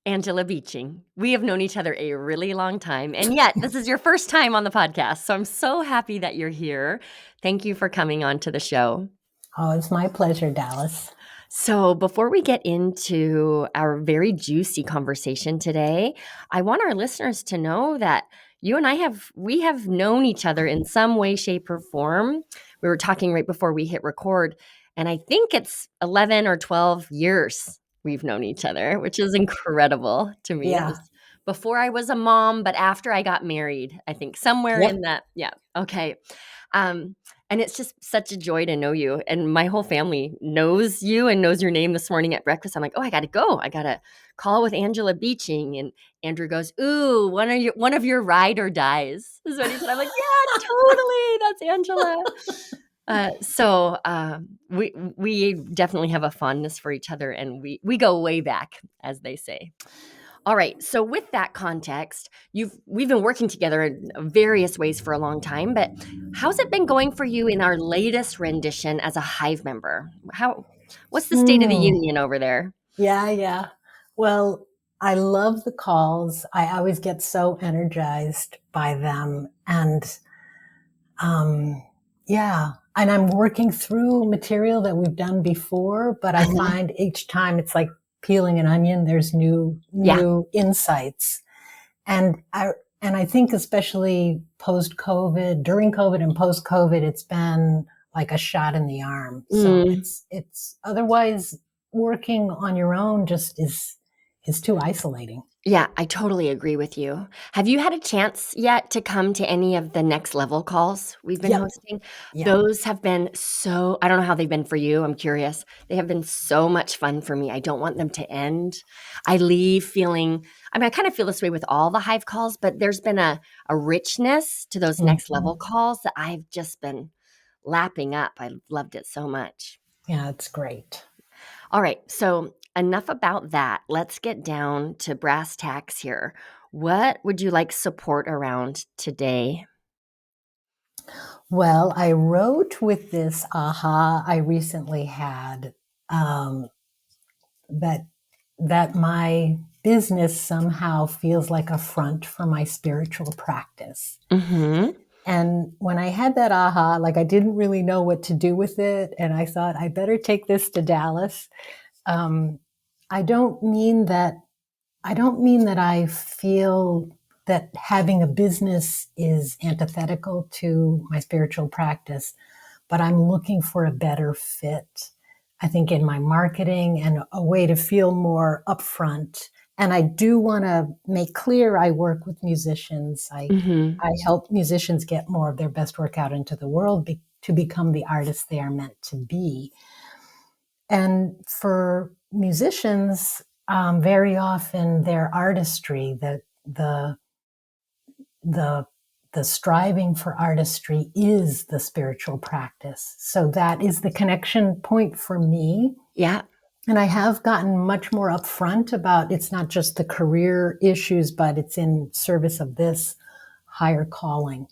Angela Beeching. We have known each other a really long time, and yet this is your first time on the podcast. So I'm so happy that you're here. Thank you for coming on to the show. Oh, it's my pleasure, Dallas. So before we get into our very juicy conversation today, I want our listeners to know that you and we have known each other in some way, shape, or form. We were talking right before we hit record, and I think it's 11 or 12 years we've known each other, which is incredible to me. It Yeah. was before I was a mom, but after I got married, I think somewhere in Yep. that. Yeah. Okay. Um, and it's just such a joy to know you. And my whole family knows you and knows your name. This morning at breakfast, I'm like, oh, I got to go. I got to call with Angela Beeching. And Andrew goes, ooh, one of your ride or dies is what he said. I'm like, yeah, totally. That's Angela. We definitely have a fondness for each other, and we go way back, as they say. All right. So with that context, we've been working together in various ways for a long time, but how's it been going for you in our latest rendition as a Hive member? What's the state of the union over there? Yeah. Well, I love the calls. I always get so energized by them. Yeah. And I'm working through material that we've done before, but I find each time it's like peeling an onion, there's new insights. And I think especially post-COVID, during COVID and post-COVID, it's been like a shot in the arm. So it's otherwise working on your own just is too isolating. Yeah, I totally agree with you. Have you had a chance yet to come to any of the next level calls we've been hosting? Yep. Those have been I don't know how they've been for you. I'm curious. They have been so much fun for me. I don't want them to end. I leave feeling, I kind of feel this way with all the Hive calls, but there's been a richness to those next level calls that I've just been lapping up. I loved it so much. Yeah, it's great. All right. So enough about that. Let's get down to brass tacks here. What would you like support around today? Well, I wrote with this aha I recently had that my business somehow feels like a front for my spiritual practice. Mm-hmm. And when I had that aha, like I didn't really know what to do with it. And I thought I better take this to Dallas. I don't mean that I feel that having a business is antithetical to my spiritual practice, but I'm looking for a better fit, I think, in my marketing and a way to feel more upfront. And I do want to make clear I work with musicians. I help musicians get more of their best work out into the world to become the artists they are meant to be. And for musicians, very often their artistry, the striving for artistry is the spiritual practice. So that is the connection point for me. Yeah. And I have gotten much more upfront about it's not just the career issues, but it's in service of this higher calling.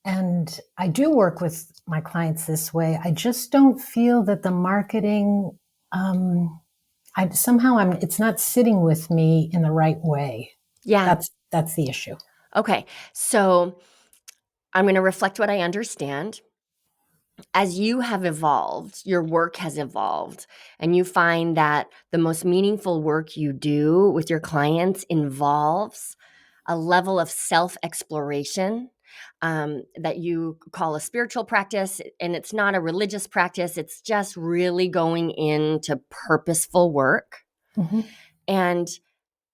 And I do work with my clients this way. I just don't feel that the marketing, it's not sitting with me in the right way. Yeah. That's the issue. Okay. So I'm going to reflect what I understand. As you have evolved, your work has evolved, and you find that the most meaningful work you do with your clients involves a level of self-exploration that you call a spiritual practice, and it's not a religious practice. It's just really going into purposeful work. Mm-hmm. And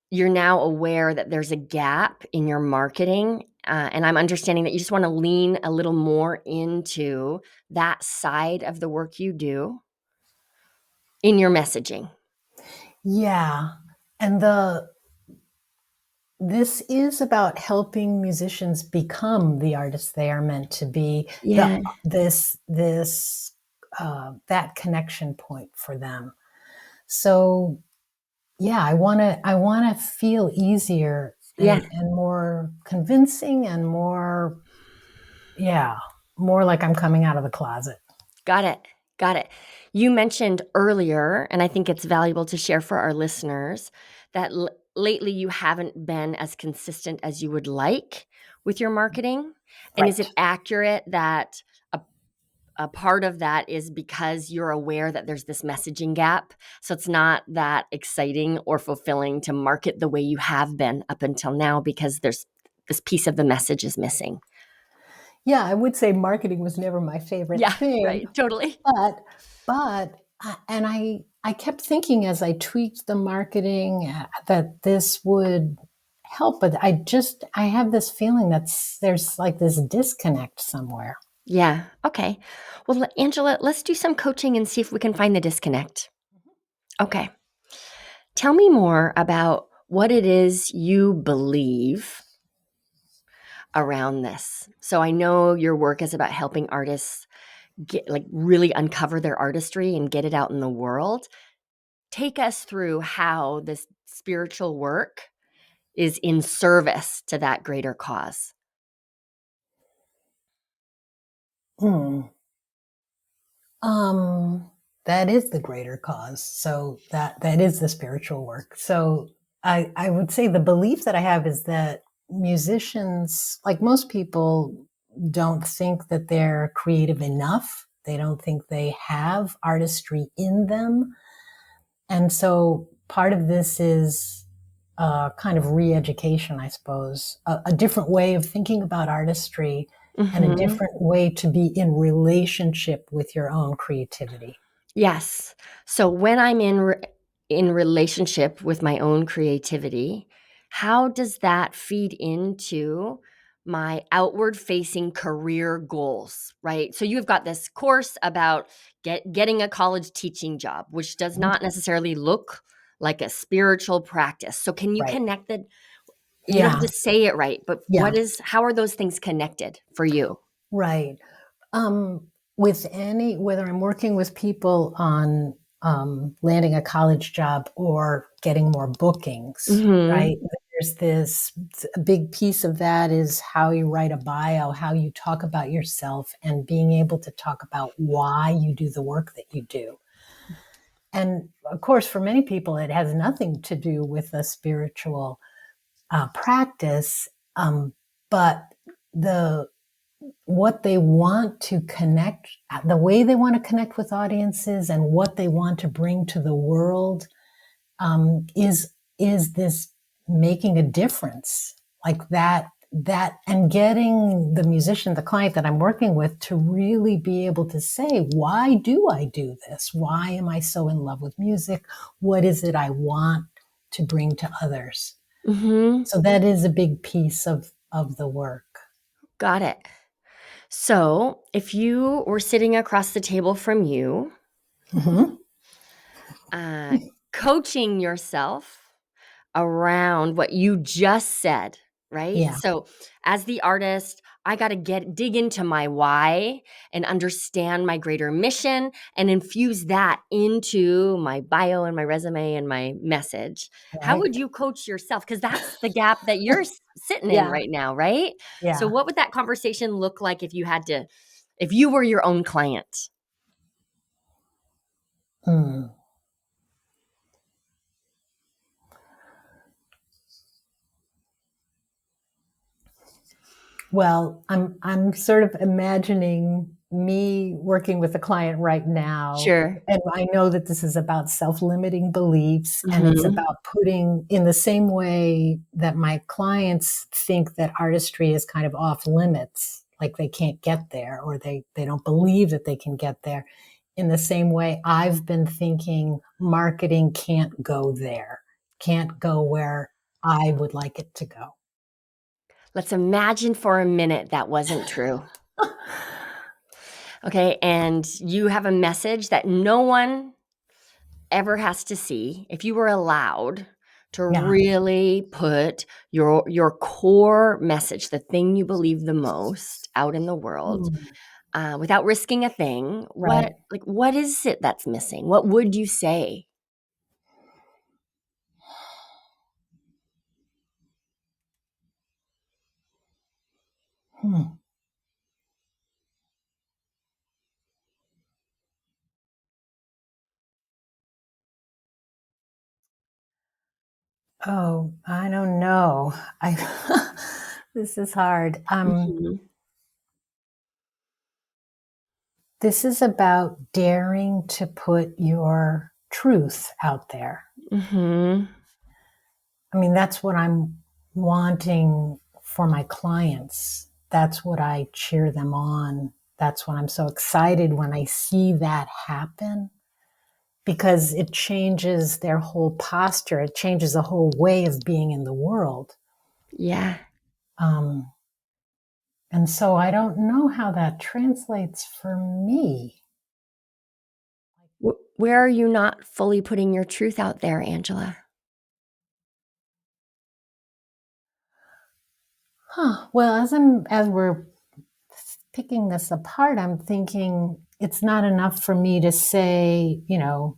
you're now aware that there's a gap in your marketing. And I'm understanding that you just want to lean a little more into that side of the work you do in your messaging. Yeah. And this is about helping musicians become the artists they are meant to be. Yeah. That connection point for them. So yeah, I want to feel easier and more convincing and more like I'm coming out of the closet. Got it. Got it. You mentioned earlier, and I think it's valuable to share for our listeners, that lately you haven't been as consistent as you would like with your marketing. And is it Right. accurate that a, a part of that is because you're aware that there's this messaging gap? So it's not that exciting or fulfilling to market the way you have been up until now because there's this piece of the message is missing. Yeah, I would say marketing was never my favorite Yeah, thing, right. Totally. but and I kept thinking as I tweaked the marketing that this would help, but I have this feeling that there's like this disconnect somewhere. Yeah. Okay. Well, Angela, let's do some coaching and see if we can find the disconnect. Okay. Tell me more about what it is you believe around this. So I know your work is about helping artists get like really uncover their artistry and get it out in the world. Take us through how this spiritual work is in service to that greater cause. Hmm. Um, that is the greater cause. So that is the spiritual work. So I would say the belief that I have is that musicians, like most people, don't think that they're creative enough. They don't think they have artistry in them. And so part of this is kind of re-education, I suppose, a different way of thinking about artistry and a Mhm. different way to be in relationship with your own creativity. Yes. So when I'm in relationship with my own creativity, how does that feed into my outward facing career goals, right? So you've got this course about getting a college teaching job, which does Mhm. not necessarily look like a spiritual practice. So can you Right. connect the you don't have Yeah. to say it right, but Yeah. how are those things connected for you? Right. With whether I'm working with people on landing a college job or getting more bookings, Mhm. right? There's this a big piece of that is how you write a bio, how you talk about yourself, and being able to talk about why you do the work that you do. And of course, for many people, it has nothing to do with a spiritual practice, but the what they want to connect, the way they want to connect with audiences, and what they want to bring to the world is this making a difference like that and getting the musician, the client that I'm working with, to really be able to say, why do I do this? Why am I so in love with music? What is it I want to bring to others? Mhm. So that is a big piece of the work. Got it. So, if you were sitting across the table from you, Mhm. uh, coaching yourself around what you just said, right? Yeah, So, as the artist, I got to dig into my why and understand my greater mission and infuse that into my bio and my resume and my message. How right. would you coach yourself? Because that's the gap that you're sitting in Yeah, right now, right? So, yeah. what would that conversation look like if you were your own client? Hmm. Well, I'm sort of imagining me working with a client right now, Sure. and I know that this is about self-limiting beliefs, and it's Mhm. about putting in the same way that my clients think that artistry is kind of off limits, like they can't get there or they don't believe that they can get there. In the same way, I've been thinking marketing can't go there, can't go where I would like it to go. Let's imagine for a minute that wasn't true. Okay. And you have a message that no one ever has to see. If you were allowed to Yeah. really put your core message, the thing you believe the most, out in the world, Mm, without risking a thing, right. what is it that's missing? What would you say? Hmm. Oh, I don't know. I this is hard. Mhm. This is about daring to put your truth out there. Mhm. I mean, that's what I'm wanting for my clients. That's what I cheer them on. That's when I'm so excited when I see that happen because it changes their whole posture. It changes the whole way of being in the world. Yeah. Um, and so I don't know how that translates for me. Where are you not fully putting your truth out there, Angela? Huh. Well, as we're picking this apart, I'm thinking it's not enough for me to say, to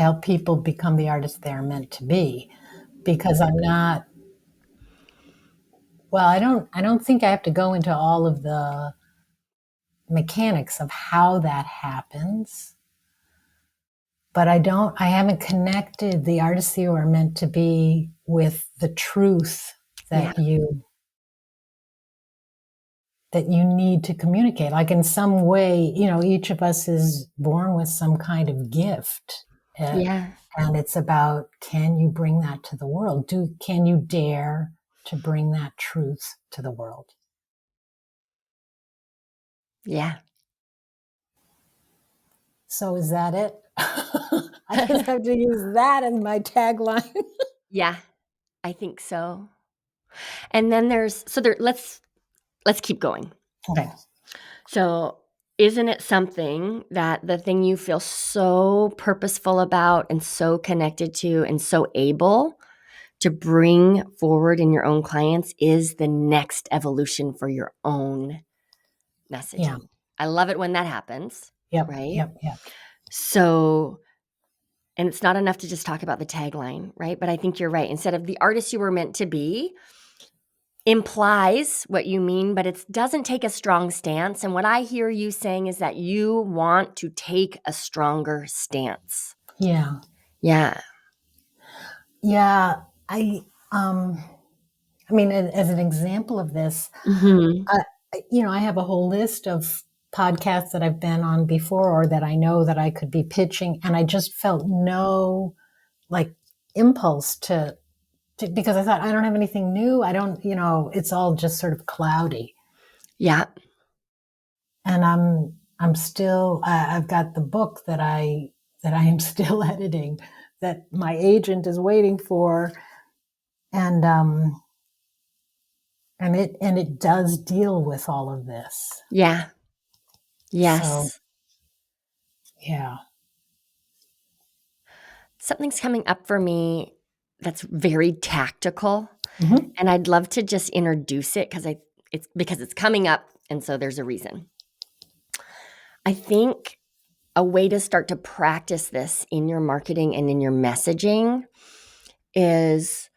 help people become the artist they're meant to be, because I'm not. Well, I don't think I have to go into all of the mechanics of how that happens, but I haven't connected the artists you are meant to be with the truth Yeah. that you need to communicate. Like in some way, each of us is born with some kind of gift. Uh, Yeah. and it's about, can you bring that to the world? Can you dare to bring that truth to the world? Yeah. So is that it? I just have to use that as my tagline. Yeah, I think so. And then let's keep going. Okay. So, isn't it something that the thing you feel so purposeful about and so connected to and so able to bring forward in your own clients is the next evolution for your own Yeah. messaging? I love it when that happens, Yep. right? Yep. Yep. So, and it's not enough to just talk about the tagline, right? But I think you're right. Instead of the artist you were meant to be, implies what you mean, but it doesn't take a strong stance. And what I hear you saying is that you want to take a stronger stance. Yeah. Yeah. Yeah. Um, I mean, as an example of this, Mhm. I have a whole list of podcasts that I've been on before or that I know that I could be pitching. And I just felt no like impulse to because I thought I don't have anything new. I don't, it's all just sort of cloudy. Yeah. And I'm still, I've got the book that I am still editing that my agent is waiting for. And, and it does deal with all of this. Yeah. So, Yes. yeah. Something's coming up for me that's very tactical, Hmm. and I'd love to just introduce it because it's coming up, and so there's a reason. I think a way to start to practice this in your marketing and in your messaging is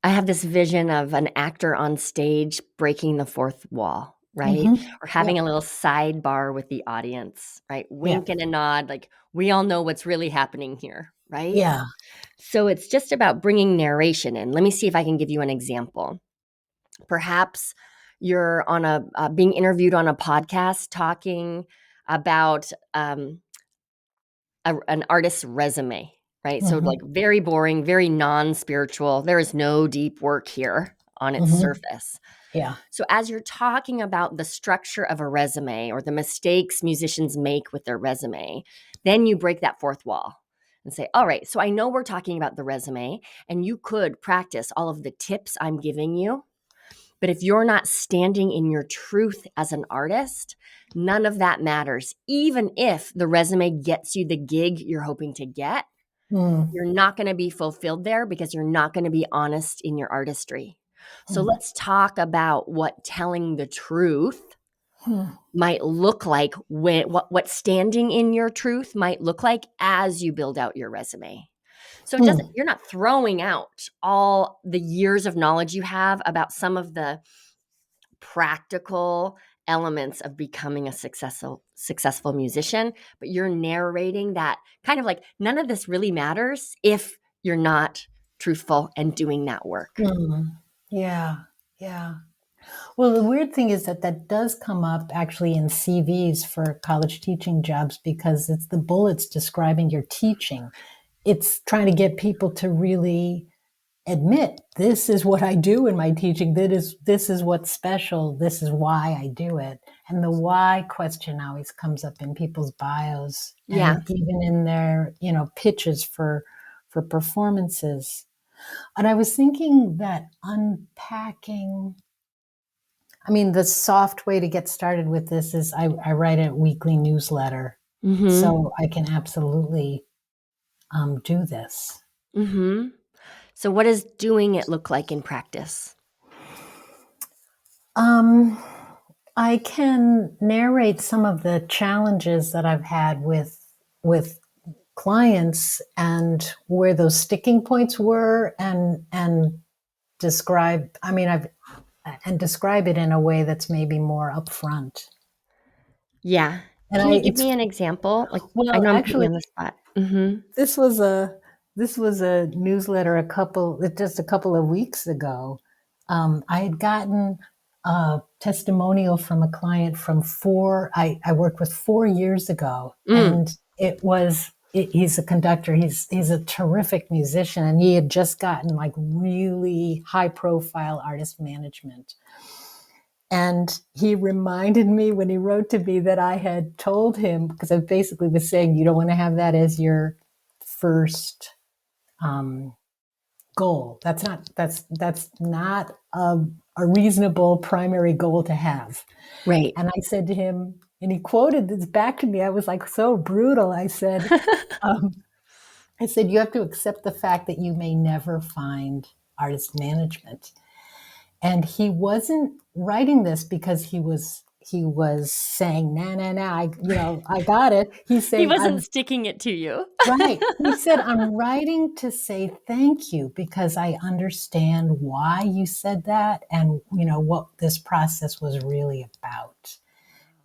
I have this vision of an actor on stage breaking the fourth wall, right? Hmm. Or Yeah. having a little sidebar with the audience, right? Yeah. Wink and a nod, like we all know what's really happening here, right? Yeah. So it's just about bringing narration in. Let me see if I can give you an example. Perhaps you're on being interviewed on a podcast talking about an artist's resume, right? So, Hmm. like, very boring, very non spiritual. There is no deep work here on its Hmm. surface. Yeah. So, as you're talking about the structure of a resume or the mistakes musicians make with their resume, then you break that fourth wall and say, all right, so I know we're talking about the resume, and you could practice all of the tips I'm giving you. But if you're not standing in your truth as an artist, none of that matters. Even if the resume gets you the gig you're hoping to get, Mm. you're not going to be fulfilled there because you're not going to be honest in your artistry. So Mm. let's talk about what telling the truth Mm. might look like what standing in your truth might look like as you build out your resume. So it doesn't Mm. you're not throwing out all the years of knowledge you have about some of the practical elements of becoming a successful musician, but you're narrating that kind of like none of this really matters if you're not truthful and doing that work. Yeah, yeah. Well, the weird thing is that that does come up actually in CVs for college teaching jobs because it's the bullets describing your teaching. It's trying to get people to really admit this is what I do in my teaching. This is what's special. This is why I do it. And the why question always comes up in people's bios Yeah. and even in their, pitches for performances. And I was thinking that unpacking, I mean, the soft way to get started with this is I write a weekly newsletter. Mm-hmm. So I can absolutely do this. Mm-hmm. So what does doing it look like in practice? Um, I can narrate some of the challenges that I've had with clients and where those sticking points were and describe I mean I've and describe it in a way that's maybe more upfront. Yeah. And Can I you give it's me an example? Like, I well know I'm putting you actually on the spot. Mm-hmm. this was a newsletter just a couple of weeks ago. I had gotten a testimonial from a client from I worked with 4 years ago, Mm. and he's a conductor. He's a terrific musician, and he had just gotten like really high profile artist management. And he reminded me when he wrote to me that I had told him, because I basically was saying, you don't want to have that as your first um, goal. That's not a reasonable primary goal to have. Right. And I said to him, and he quoted this back to me. I was like so brutal. Um, I said, you have to accept the fact that you may never find artist management. And he wasn't writing this because he was saying, nah, nah, nah, I got it. He's He saying, wasn't I'm sticking it to you. right. He said, I'm writing to say thank you because I understand why you said that and what this process was really about.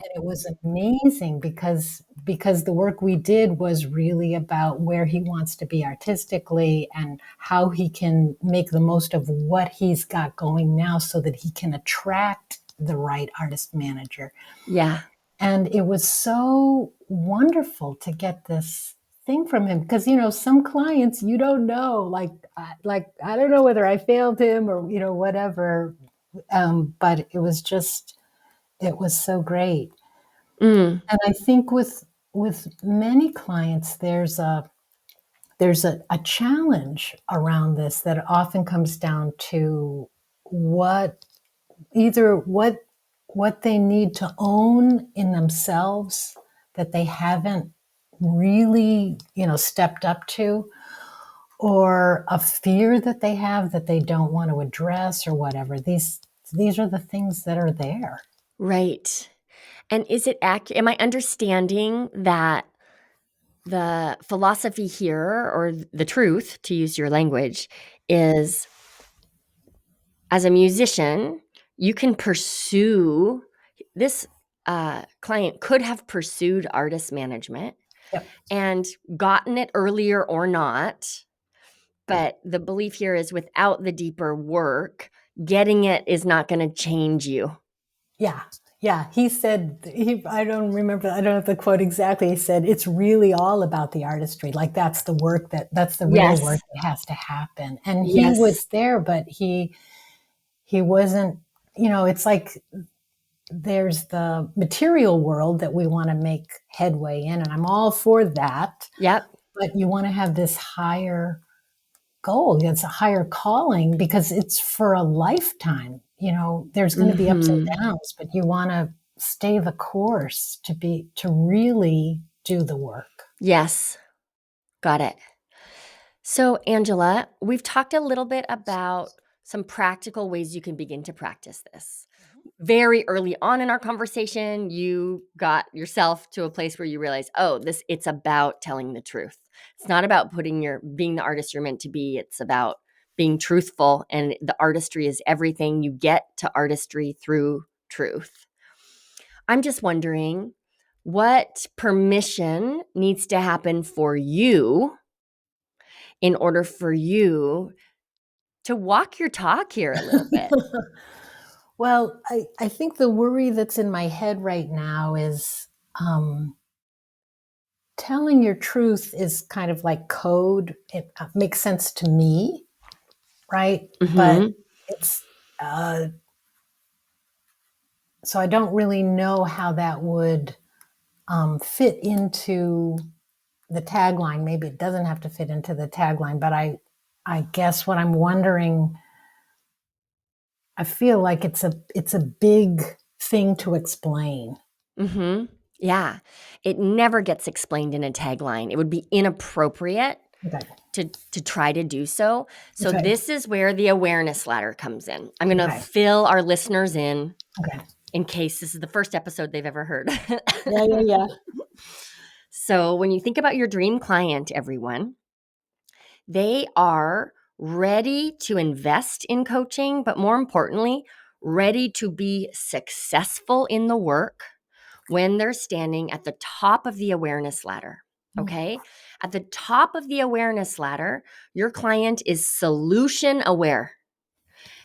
And it was amazing because the work we did was really about where he wants to be artistically and how he can make the most of what he's got going now so that he can attract the right artist manager. Yeah. And it was so wonderful to get this thing from him because some clients you don't know, like I don't know whether I failed him or whatever, but it was so great. Mm. And I think with many clients, there's a challenge around this that often comes down to what either what they need to own in themselves that they haven't really stepped up to, or a fear that they have that they don't want to address or whatever. These are the things that are there. Right. And is it accurate? Am I understanding that the philosophy here, or the truth, to use your language, is as a musician, you can pursue this client could have pursued artist management Yep. and gotten it earlier or not. But the belief here is without the deeper work, getting it is not going to change you. Yeah. Yeah. He said, I don't remember, I don't have the quote exactly. He said, it's really all about the artistry. Like that's the work that's the real Yes. work that has to happen. And he was Yes. there, but he wasn't, it's like there's the material world that we want to make headway in. And I'm all for that. Yep. But you want to have this higher goal. It's a higher calling because it's for a lifetime. There's going to be ups and Mhm. downs, but you want to stay the course to really do the work. Yes. Got it. So, Angela, we've talked a little bit about some practical ways you can begin to practice this. Very early on in our conversation, you got yourself to a place where you realize, oh, it's about telling the truth. It's not about being the artist you're meant to be. It's about being truthful, and the artistry is everything. You get to artistry through truth. I'm just wondering what permission needs to happen for you in order for you to walk your talk here a little bit. Well, I think the worry that's in my head right now is telling your truth is kind of like code. It makes sense to me, right? But Mm-hmm. it's so I don't really know how that would fit into the tagline. Maybe it doesn't have to fit into the tagline, but I guess what I'm wondering, I feel like it's a big thing to explain. Mm-hmm. Yeah. It never gets explained in a tagline. It would be inappropriate Okay. to try to do so. So Okay. this is where the awareness ladder comes in. I'm going to Okay. fill our listeners Okay. in case this is the first episode they've ever heard. Yeah. Yeah. Yeah. So when you think about your dream client, everyone, they are ready to invest in coaching, but more importantly, ready to be successful in the work when they're standing at the top of the awareness ladder. Okay. At the top of the awareness ladder, your client is solution aware.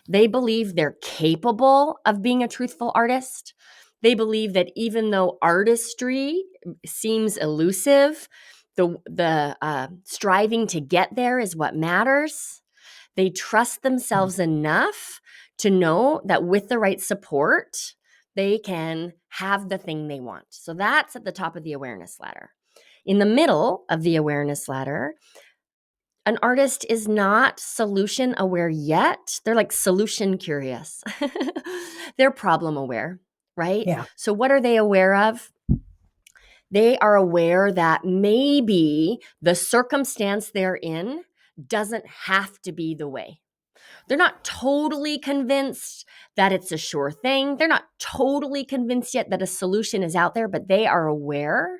They believe they're capable of being a truthful artist. They believe that even though artistry seems elusive, the striving to get there is what matters. They trust themselves enough to know that with the right support, they can have the thing they want. So that's at the top of the awareness ladder. In the middle of the awareness ladder, an artist is not solution aware yet. They're like solution curious. They're problem aware, right? Yeah. So, what are they aware of? They are aware that maybe the circumstance they're in doesn't have to be the way. They're not totally convinced that it's a sure thing. They're not totally convinced yet that a solution is out there, but they are aware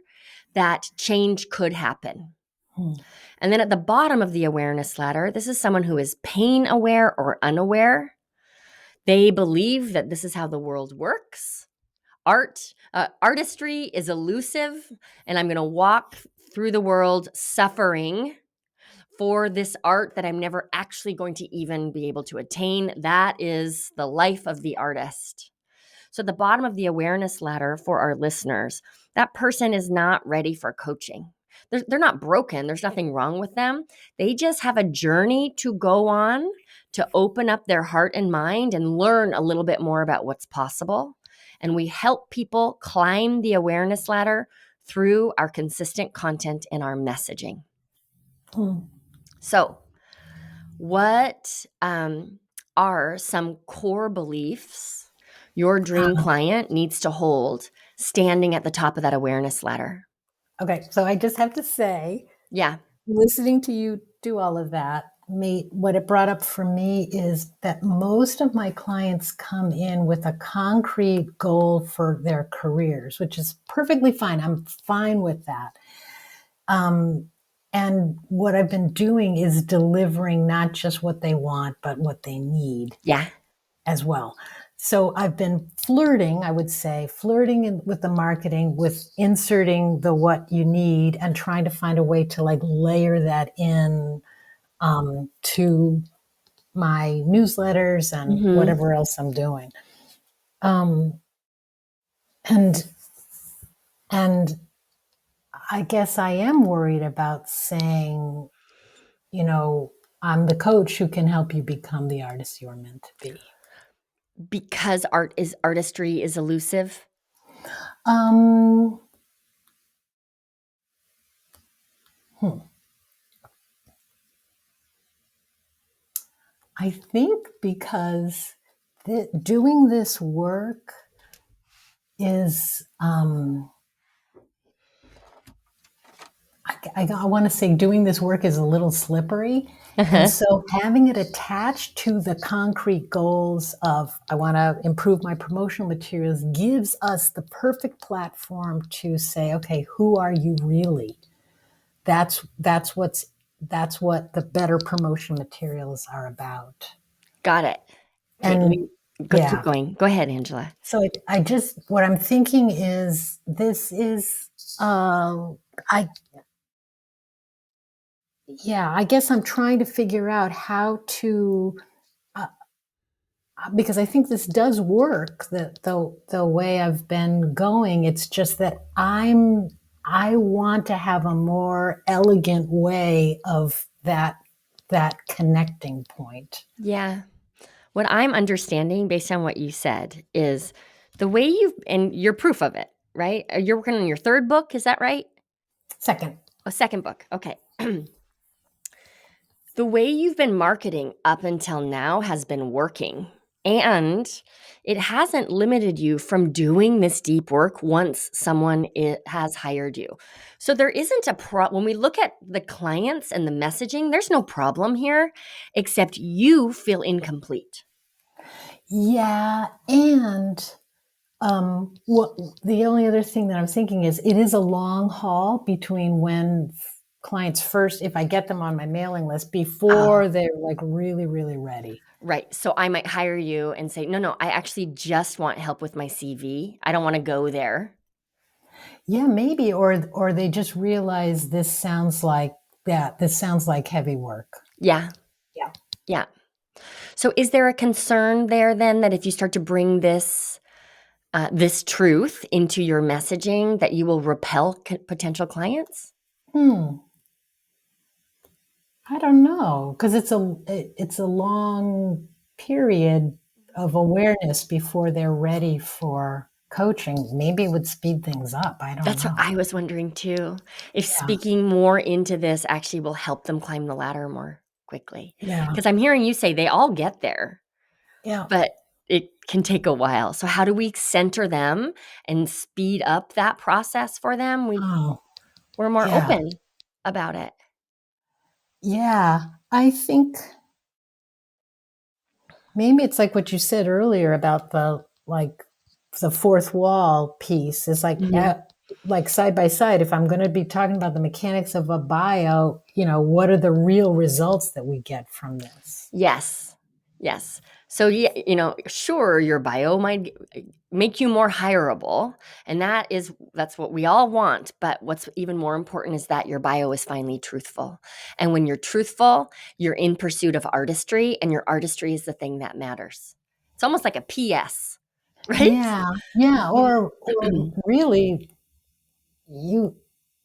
that change could happen. Hmm. And then at the bottom of the awareness ladder, this is someone who is pain aware or unaware. They believe that this is how the world works. Artistry is elusive, and I'm going to walk through the world suffering for this art that I'm never actually going to even be able to attain. That is the life of the artist. So, at the bottom of the awareness ladder for our listeners, that person is not ready for coaching. They're not broken. There's nothing wrong with them. They just have a journey to go on to open up their heart and mind and learn a little bit more about what's possible. And we help people climb the awareness ladder through our consistent content and our messaging. Hmm. So, what are some core beliefs your dream client needs to hold standing at the top of that awareness ladder? Okay. So I just have to say, Yeah. listening to you do all of that, what it brought up for me is that most of my clients come in with a concrete goal for their careers, which is perfectly fine. I'm fine with that. And what I've been doing is delivering not just what they want, but what they need Yeah. as well. So I've been flirting, I would say, with the marketing, with inserting the what you need and trying to find a way to like layer that in to my newsletters and Mm-hmm. whatever else I'm doing. Um, and and I guess I am worried about saying, you know, I'm the coach who can help you become the artist you're meant to be. Because artistry is elusive. Um, hmm. I think because doing this work is, I want to say doing this work is a little slippery. And Uh-huh. so having it attached to the concrete goals of, I want to improve my promotional materials gives us the perfect platform to say, okay, who are you really? That's what the better promotion materials are about. Got it. Okay, And keep yeah, going. Go ahead, Angela. so what I'm thinking is this is, I, yeah, I guess I'm trying to figure out how to because I think this does work, the way I've been going. It's just that I want to have a more elegant way of that connecting point. Yeah. What I'm understanding based on what you said is the way and you're proof of it, right? You're working on your third book, is that right? Second. A second book. Okay. The way you've been marketing up until now has been working. And it hasn't limited you from doing this deep work once someone has hired you. So there isn't when we look at the clients and the messaging, there's no problem here, except you feel incomplete. Yeah, and what the only other thing that I'm thinking is it is a long haul between when clients first, if I get them on my mailing list, Oh, before they're like really, really ready. right. So I might hire you and say, no, I actually just want help with my CV. I don't want to go there. Yeah, maybe, or they just realize this sounds like that. This sounds like heavy work. Yeah. Yeah. Yeah. So is there a concern there then that if you start to bring this truth into your messaging that you will repel potential clients? Hmm. I don't know, because it's a long period of awareness before they're ready for coaching. Maybe it would speed things up. I don't That's what know. I was wondering too. If Yeah. speaking more into this actually will help them climb the ladder more quickly. Yeah. Because I'm hearing you say they all get there, Yeah. but it can take a while. So how do we center them and speed up that process for them? Oh, We're more yeah. open about it. Yeah. I think maybe it's like what you said earlier about the fourth wall piece is Mhm. like side by side. If I'm going to be talking about the mechanics of a bio, what are the real results that we get from this? Yes. Yes. So, yeah, sure, your bio might make you more hireable, and that's what we all want, but what's even more important is that your bio is finally truthful. And when you're truthful, you're in pursuit of artistry, and your artistry is the thing that matters. It's almost like a PS, right? Yeah, yeah, Mhm. or really, you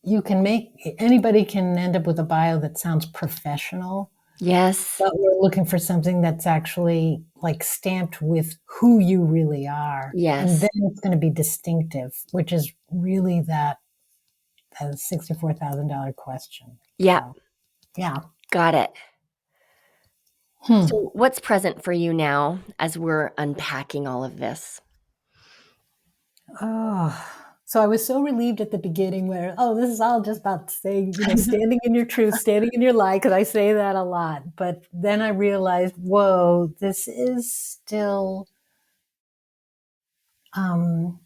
you can make anybody can end up with a bio that sounds professional, Yes. but we're looking for something that's actually, like, stamped with who you really are, and then Yes. it's gonna be distinctive, which is really that $64,000 question. Yeah, So, yeah. got it. Hmm. So, what's present for you now as we're unpacking all of this? Oh, so I was so relieved at the beginning where, "Oh, this is all just about saying, standing in your truth, standing in your light," because I say that a lot, but then I realized, "Whoa, this is um,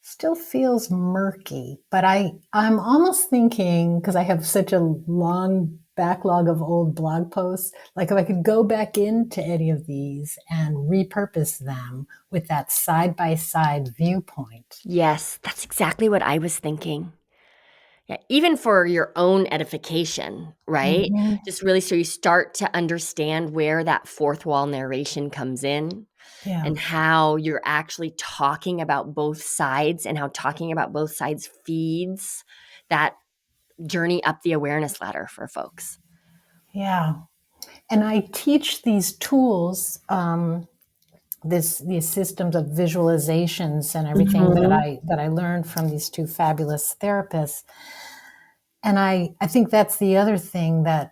still feels murky." But I'm almost thinking, because I have such a long backlog of old blog posts, like if I could go back into any of these and repurpose them with that side by side viewpoint. Yes, that's exactly what I was thinking. Yeah, even for your own edification, right? Mhm. Just really so you start to understand where that fourth wall narration comes in Yeah. and how you're actually talking about both sides and how talking about both sides feeds that journey up the awareness ladder for folks. Yeah. And I teach these tools, these systems of visualizations and everything that Mhm. I learned from these two fabulous therapists. And I think that's the other thing that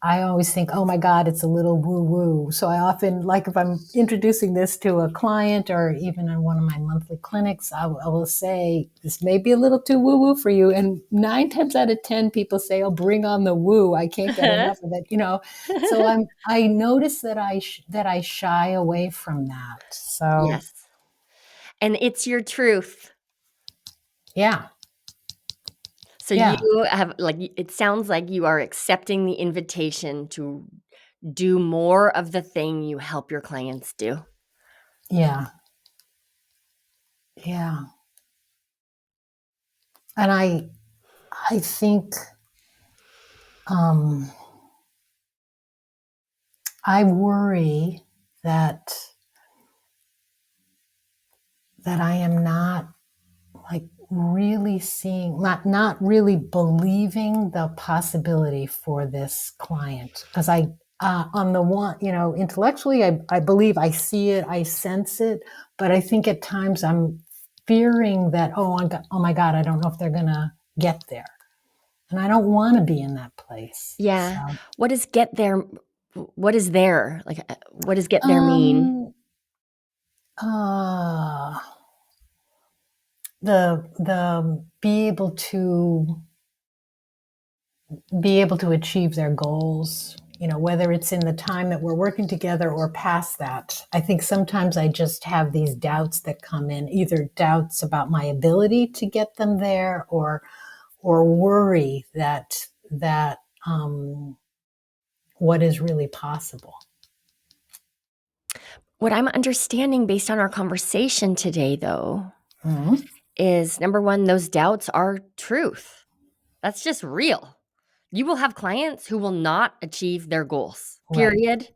I always think, oh my God, it's a little woo woo. So I often, like if I'm introducing this to a client or even in one of my monthly clinics, I will say, this may be a little too woo woo for you. And 9 times out of 10, people say, oh, bring on the woo. I can't get enough of it. So I notice that I shy away from that. So Yes. And it's your truth. yeah, So you yeah, have it sounds like you are accepting the invitation to do more of the thing you help your clients do. yeah, yeah. And I think, um, I worry that I am not like really seeing, not really believing the possibility for this client. Because on the one, intellectually, I believe, I see it, I sense it, but I think at times I'm fearing that, oh my God, I don't know if they're going to get there. And I don't want to be in that place. Yeah. So, What does get there? What is there? Like, what does get there mean? um, uh, the be able to achieve their goals, whether it's in the time that we're working together or past that. I think sometimes I just have these doubts that come in, either doubts about my ability to get them there, or worry that what is really possible. What I'm understanding based on our conversation today, though, Mm-hmm. is number one, those doubts are truth. That's just real. You will have clients who will not achieve their goals, Right. period,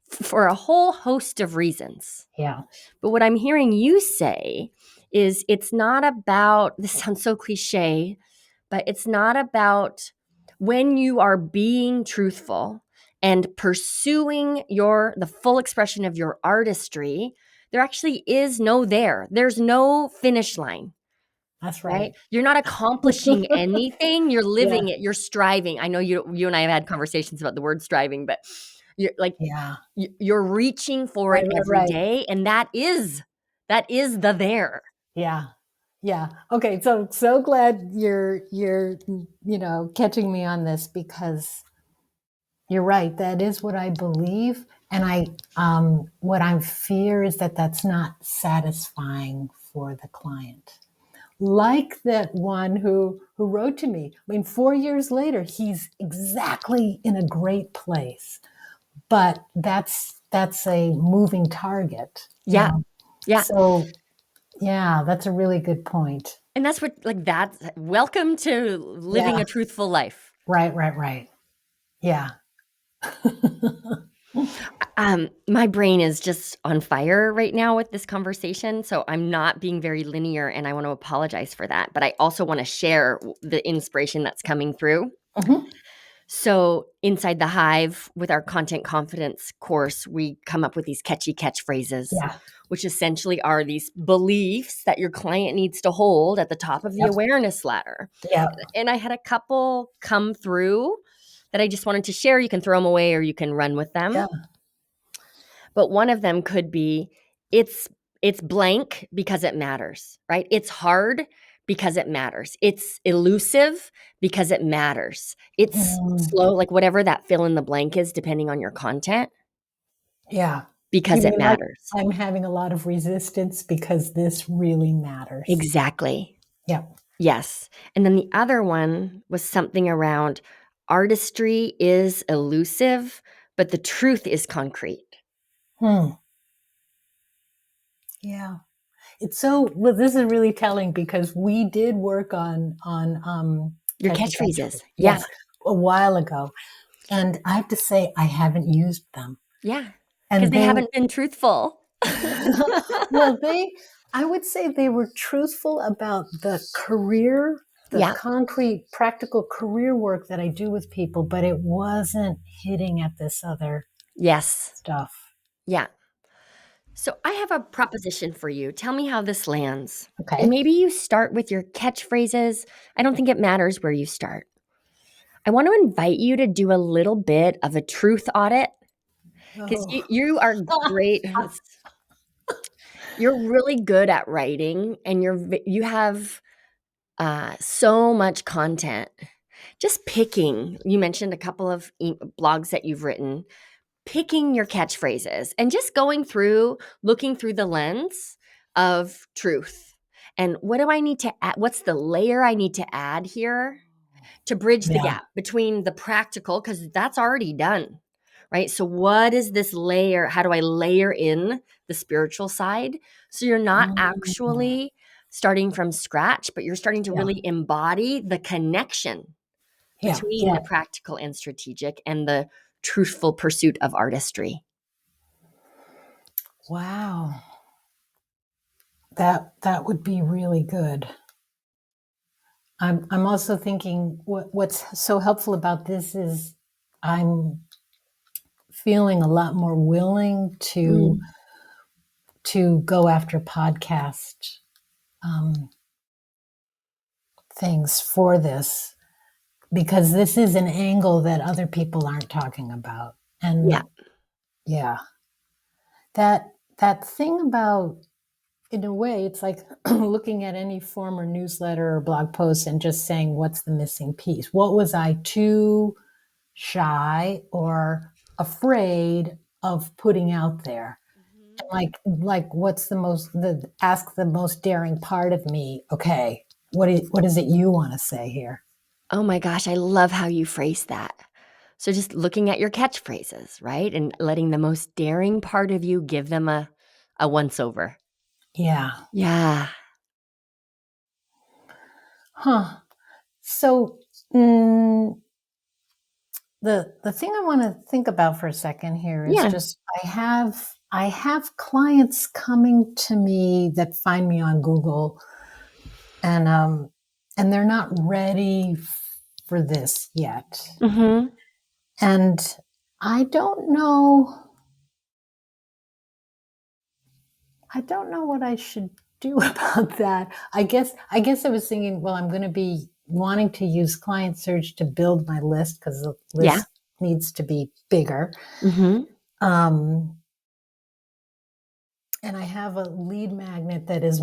for a whole host of reasons. Yeah. But what I'm hearing you say is it's not about, this sounds so cliche, but it's not about when you are being truthful and pursuing the full expression of your artistry, there actually is no there. There's no finish line. That's Right? right. You're not accomplishing anything, you're Yeah. living it, you're striving. I know you and I have had conversations about the word striving, but you're like Yeah. you're reaching for Right, it right, every right. day, and that is the there. Yeah. Yeah. Okay. So glad you're catching me on this, because you're right. That is what I believe. And what I fear is that that's not satisfying for the client. Like that one who wrote to me. I mean, 4 years later, he's exactly in a great place, but that's a moving target. Yeah. Yeah. So yeah, that's a really good point. And that's what that's welcome to living Yeah. a truthful life. Right. Right. Right. Yeah. My brain is just on fire right now with this conversation, so I'm not being very linear, and I want to apologize for that. But I also want to share the inspiration that's coming through. Mhm. So inside the Hive with our content confidence course, we come up with these catchy catchphrases, Yeah. which essentially are these beliefs that your client needs to hold at the top of the Yep. awareness ladder. Yep. And I had a couple come through that I just wanted to share. You can throw them away or you can run with them. Yeah. But one of them could be it's blank because it matters, right? It's hard because it matters. It's elusive because it matters. It's Mm, slow, like whatever that fill in the blank is, depending on your content, yeah. You because it mean like matters. I'm having a lot of resistance because this really matters. Exactly. Yep. Yes. And then the other one was something around artistry is elusive, but the truth is concrete. Hmm. Yeah. It's so well. This is really telling, because we did work on Your catchy catchphrases. catchphrase. Yeah. Yes, a while ago, and I have to say I haven't used them, Yeah. Because and they they haven't been truthful. well, I would say they were truthful about the Yeah. concrete, practical career work that I do with people, but it wasn't hitting at this other Yes. stuff. Yeah. So I have a proposition for you. Tell me how this lands. And Okay. maybe you start with your catchphrases. I don't think it matters where you start. I want to invite you to do a little bit of a truth audit because Oh, you are great. You're really good at writing and you have so much content. Just picking, you mentioned a couple of blogs that you've written, picking your catchphrases and just going through, looking through the lens of truth. And what do I need to add? What's the layer I need to add here to bridge the yeah. gap between the practical, because that's already done, right? So, what is this layer? How do I layer in the spiritual side? So, you're not Mm, actually starting from scratch, but you're starting to yeah. really embody the connection Yeah. between Yeah. the practical and strategic and the truthful pursuit of artistry. Wow. That would be really good. I'm also thinking what's so helpful about this is I'm feeling a lot more willing Mm. to go after podcast um, things for this, because this is an angle that other people aren't talking about. Yeah. And yeah, that thing about, in a way, it's like looking at any former newsletter or blog post and just saying, what's the missing piece? What was I too shy or afraid of putting out there? Mhm. Like what's the ask the most daring part of me? Okay, what is it you want to say here? Oh my gosh, I love how you phrase that. So just looking at your catchphrases, right? And letting the most daring part of you give them a once over. Yeah. Yeah. Huh. So mm, the thing I want to think about for a second here is Yeah. just I have clients coming to me that find me on Google, and they're not ready for this yet. Mhm. And I don't know I don't know what I should do about that. I guess I was thinking, well, I'm going to be wanting to use client search to build my list because the Yeah. list needs to be bigger. Mhm. Um, and I have a lead magnet that is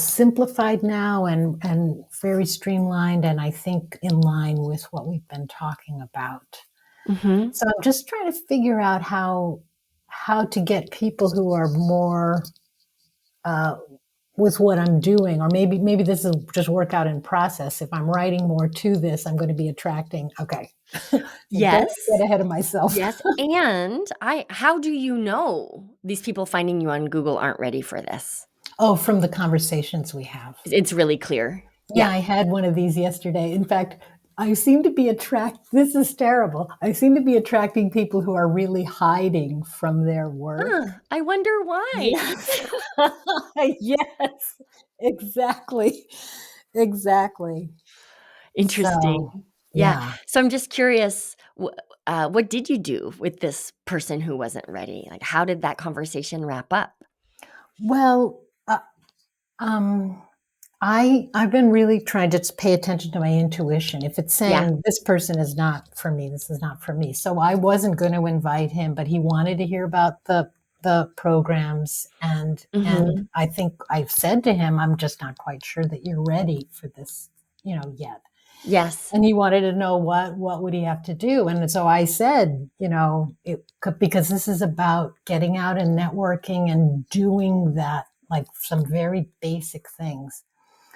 simplified now and very streamlined, and I think in line with what we've been talking about. Mhm. So I'm just trying to figure out how to get people who are more uh, with what I'm doing, or maybe this will just work out in process. If I'm writing more to this, I'm going to be attracting. Okay, I don't want to Yes. get ahead of myself. Yes, and I how do you know these people finding you on Google aren't ready for this? Oh, from the conversations we have. It's really clear. Yeah, Yeah. I had one of these yesterday. In fact, I seem to be this is terrible. I seem to be attracting people who are really hiding from their work. Huh, I wonder why. Yes. Yes, exactly. Exactly. So, Interesting. Yeah. yeah. So I'm just curious, what did you do with this person who wasn't ready? Like, how did that conversation wrap up? Well, um, I've been really trying to just pay attention to my intuition. If it's Yeah. saying this person is not for me, this is not for me. So I wasn't going to invite him, but he wanted to hear about the programs, and Mhm. I think I've said to him, I'm just not quite sure that you're ready for this, yet. Yes. And he wanted to know what would he have to do. And so I said, because this is about getting out and networking and doing that, like some very basic things.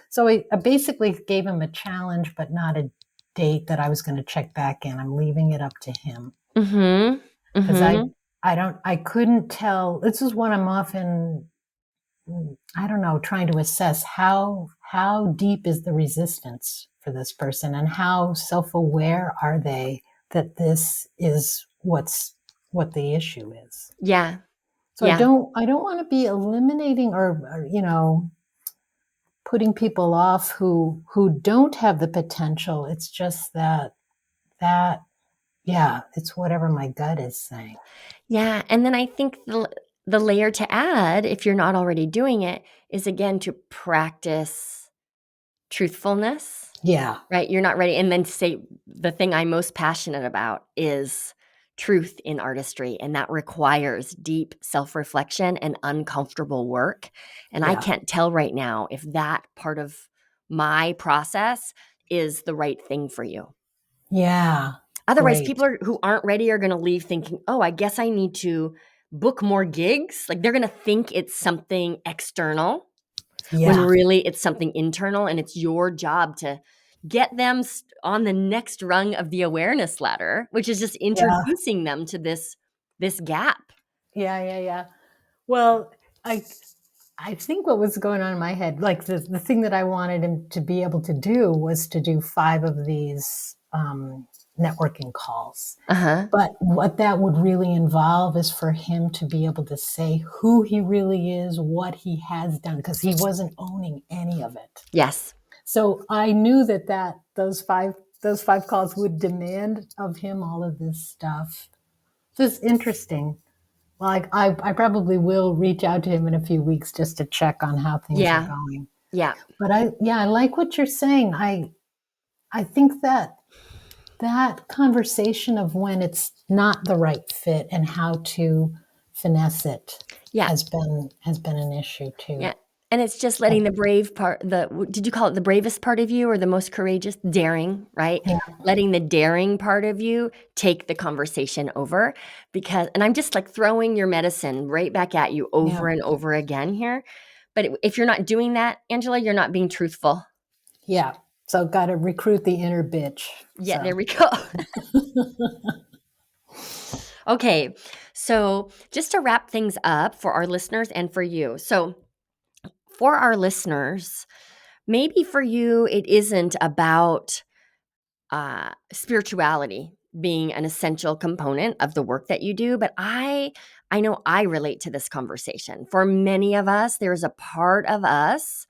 So I basically gave him a challenge, but not a date that I was going to check back in. I'm leaving it up to him Mhm. because I Mhm. I don't I couldn't tell. This is what I'm often, I don't know, trying to assess how deep is the resistance for this person, and how self-aware are they that this is what the issue is. Yeah. So I Yeah. don't want to be eliminating or putting people off who don't have the potential. It's just that yeah, it's whatever my gut is saying. Yeah, and then I think the layer to add, if you're not already doing it, is again to practice truthfulness, Yeah, right? You're not ready, and then say the thing I'm most passionate about is truth in artistry, and that requires deep self-reflection and uncomfortable work, and I yeah, can't tell right now if that part of my process is the right thing for you. yeah. Otherwise, Great. people who aren't ready are gonna leave thinking, "Oh, I guess I need to book more gigs." Like, they're gonna think it's something external when Yeah, really it's something internal, and it's your job to get them on the next rung of the awareness ladder, which is just yeah, introducing them to this gap. yeah. Well, I I think what was going on in my head, like the thing that I wanted him to be able to do was to do 5 of these networking calls. Uh-huh. But what that would really involve is for him to be able to say who he really is, what he has done, because he wasn't owning any of it. Yes. So I knew that those five calls would demand of him all of this stuff. So it's interesting. Like I probably will reach out to him in a few weeks just to check on how things are Yeah. going. Yeah. But I like what you're saying. I think that conversation of when it's not the right fit and how to finesse it Yeah. has been an issue Yeah. too. And it's just letting the brave part, did you call it the bravest part of you or the most courageous? Daring, right? Yeah, Letting the daring part of you take the conversation over and I'm just like throwing your medicine right back at you yeah, over and over again here. But if you're not doing that, Angela, you're not being truthful. yeah. So got to recruit the inner bitch. Yeah, there So we go. Okay. So just to wrap things up for our listeners and for you. So for our listeners, maybe for you, it isn't about spirituality being an essential component of the work that you do, but I know I relate to this conversation. For many of us, there's a part of us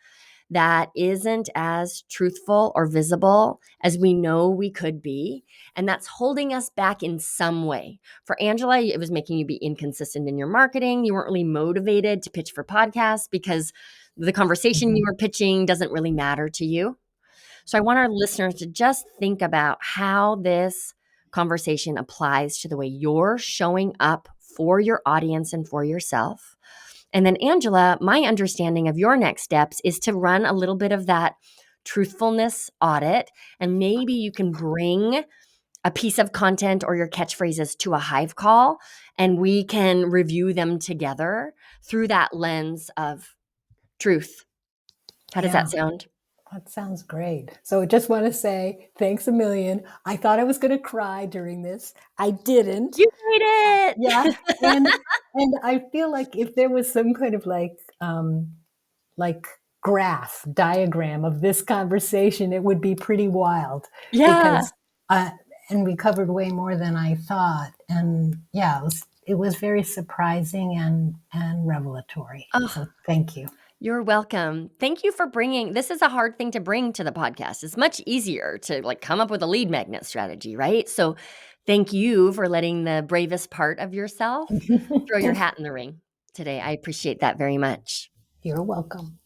that isn't as truthful or visible as we know we could be. And that's holding us back in some way. For Angela, it was making you be inconsistent in your marketing. You weren't really motivated to pitch for podcasts because the conversation you mhm. were pitching doesn't really matter to you. So I want our listeners to just think about how this conversation applies to the way you're showing up for your audience and for yourself. And then, Angela, my understanding of your next steps is to run a little bit of that truthfulness audit. And maybe you can bring a piece of content or your catchphrases to a Hive call, and we can review them together through that lens of truth. How does that Yeah. sound? That sounds great. So I just want to say thanks a million. I thought I was going to cry during this. I didn't. You made Yeah, it. and I feel like if there was some kind of like graph diagram of this conversation, it would be pretty wild Yeah. because uh, and we covered way more than I thought. And yeah, it was very surprising and revelatory. Oh, So thank you. you're welcome. Thank you for bringing this is a hard thing to bring to the podcast. It's much easier to like come up with a lead magnet strategy, right? So thank you for letting the bravest part of yourself throw your hat in the ring today. I appreciate that very much. You're welcome.